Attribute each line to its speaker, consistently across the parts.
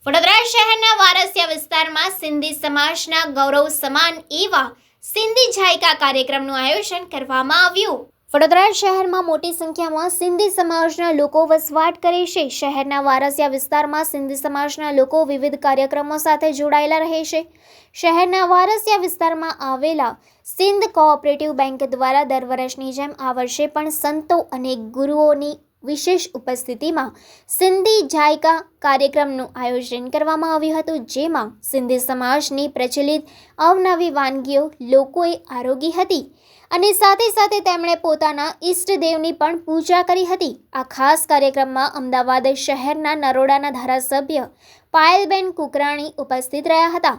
Speaker 1: વડોદરા શહેરના વારસિયા વિસ્તારમાં સિંધી સમાજના ગૌરવ સમાન એવા સિંધી જાયકા કાર્યક્રમનું આયોજન કરવામાં આવ્યું। વડોદરા શહેરમાં મોટી સંખ્યામાં સિંધી સમાજના લોકો વસવાટ કરે છે। શહેરના વારસિયા વિસ્તારમાં સિંધી સમાજના લોકો વિવિધ કાર્યક્રમો સાથે જોડાયેલા રહે છે। શહેરના વારસિયા વિસ્તારમાં આવેલા સિંધ કોઓપરેટિવ બેંક દ્વારા દર વર્ષની જેમ આ વર્ષે પણ સંતો અને ગુરુઓની વિશેષ ઉપસ્થિતિમાં સિંધી જાયકા કાર્યક્રમનું આયોજન કરવામાં આવ્યું હતું, જેમાં સિંધી સમાજની પ્રચલિત અવનવી વાનગીઓ લોકોએ આરોગી હતી અને સાથે સાથે તેમણે પોતાના ઈષ્ટદેવની પણ પૂજા કરી હતી। આ ખાસ કાર્યક્રમમાં અમદાવાદ શહેરના નરોડાના ધારાસભ્ય પાયલબેન કુકરાણી ઉપસ્થિત રહ્યા હતા।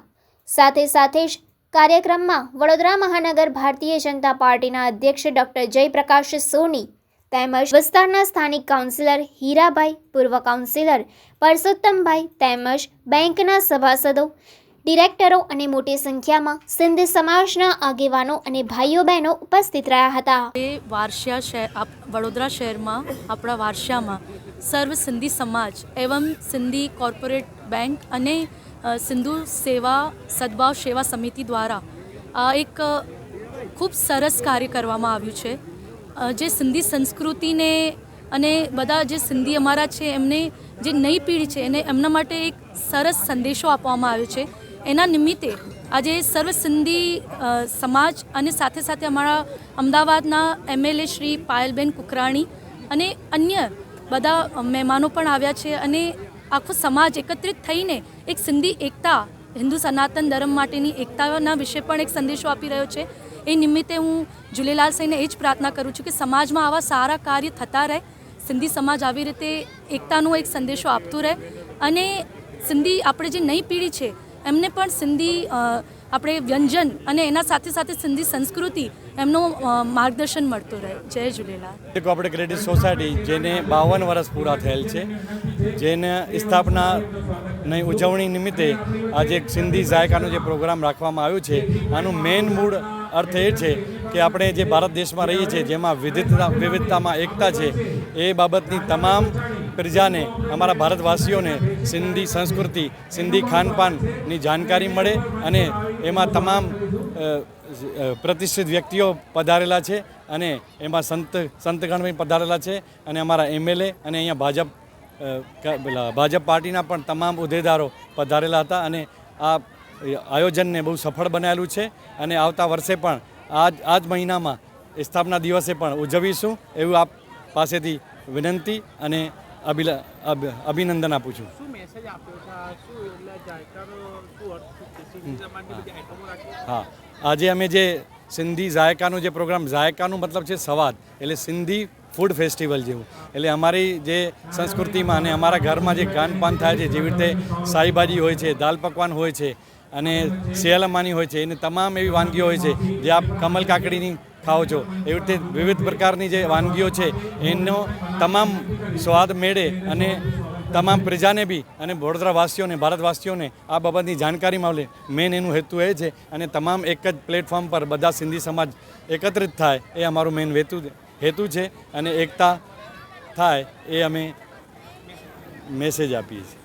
Speaker 1: સાથે સાથે જ કાર્યક્રમમાં વડોદરા મહાનગર ભારતીય જનતા પાર્ટીના અધ્યક્ષ ડૉક્ટર જયપ્રકાશ સોની તેમજ વિસ્તારના સ્થાનિક કાઉન્સિલર હીરાભાઈ, પૂર્વ કાઉન્સિલર પરસોત્તમભાઈ તેમજ બેંકના સભાસદો, ડિરેક્ટરો અને મોટી સંખ્યામાં સિંધી સમાજના આગેવાનો અને ભાઈઓ બહેનો ઉપસ્થિત રહ્યા હતા।
Speaker 2: વારસિયા શહેર વડોદરા શહેરમાં આપણા વારસિયામાં સર્વ સિંધી સમાજ એવં સિંધી કોર્પોરેટ બેંક અને સિંધુ સેવા સદભાવ સેવા સમિતિ દ્વારા આ એક ખૂબ સરસ કાર્ય કરવામાં આવ્યું છે। જે સિંધી સંસ્કૃતિને અને બધા જે સિંધી અમારા છે એમને જે નવી પેઢી છે એને એમના માટે એક સરસ સંદેશો આપવામાં આવ્યો છે। એના નિમિત્તે આજે સર્વ સિંધી સમાજ અને સાથે સાથે અમારા અમદાવાદના એમએલએ શ્રી પાયલબેન કુકરાણી અને અન્ય બધા મહેમાનો પણ આવ્યા છે અને આખો સમાજ એકત્રિત થઈને એક સિંધી એકતા, હિન્દુ સનાતન ધર્મ માટેની એકતાના વિશે પણ એક સંદેશો આપી રહ્યો છે। એ નિમિત્તે હું ઝૂલેલાલ સાંઈને એ જ પ્રાર્થના કરું છું કે સમાજમાં આવા સારા કાર્ય થતા રહે, સિંધી સમાજ આવી રીતે એકતાનો એક સંદેશો આપતો રહે અને સિંધી આપણે જે નવી પેઢી છે એમને પણ સિંધી આપણે વ્યંજન અને એના સાથે સાથે સિંધી સંસ્કૃતિ એમનું માર્ગદર્શન મળતું રહે। જય ઝૂલેલાલ।
Speaker 3: કોઓપરેટિવ ક્રેડિટ સોસાયટી જેને 52 વર્ષ પૂરા થયેલ છે, જેને સ્થાપનાની ઉજવણી નિમિત્તે આજે એક સિંધી જાયકાનો જે પ્રોગ્રામ રાખવામાં આવ્યો છે, આનું મેઇન મૂળ અર્થ એ છે કે આપણે જે ભારત દેશમાં રહીએ છીએ જેમાં વિવિધતામાં એકતા છે, એ બાબતની તમામ પ્રજાને, અમારા ભારતવાસીઓને સિંધી સંસ્કૃતિ, સિંધી ખાનપાનની જાણકારી મળે અને એમાં તમામ પ્રતિષ્ઠિત વ્યક્તિઓ પધારેલા છે અને એમાં સંતગણ પણ પધારેલા છે અને અમારા એમએલએ અને અહીંયા ભાજપ પાર્ટીના પણ તમામ હોદ્દેદારો પધારેલા હતા અને આ આયોજનને બહુ સફળ બનાવેલું છે અને આવતા વર્ષે પણ આ જ મહિનામાં સ્થાપના દિવસે પણ ઉજવીશું એવું આપ પાસેથી વિનંતી અને અભિનંદન આપું છું। હા, આજે અમે જે સિંધી જાયકાનો જે પ્રોગ્રામ, જાયકાનો મતલબ છે સ્વાદ, એટલે સિંધી ફૂડ ફેસ્ટિવલ જેવું, એટલે અમારી જે સંસ્કૃતિમાં અને અમારા ઘરમાં જે ખાનપાન થાય છે, જેવી રીતે શાહીભાજી હોય છે, દાલ પકવાન હોય છે અને સેલમાની હોય છે, એની તમામ એવી વાનગીઓ હોય છે જે આપ કમલ કાકડીની ખાઓ છો, એવી રીતે વિવિધ પ્રકારની જે વાનગીઓ છે એનો તમામ સ્વાદ મેળે અને તમામ પ્રજાને બી અને વડોદરાવાસીઓને, ભારતવાસીઓને આ બાબતની જાણકારી મળે, મેન એનું હેતુ એ છે અને તમામ એક જ પ્લેટફોર્મ પર બધા સિંધી સમાજ એકત્રિત થાય એ અમારું મેન હેતુ છે અને એકતા થાય એ અમે મેસેજ આપીએ છીએ।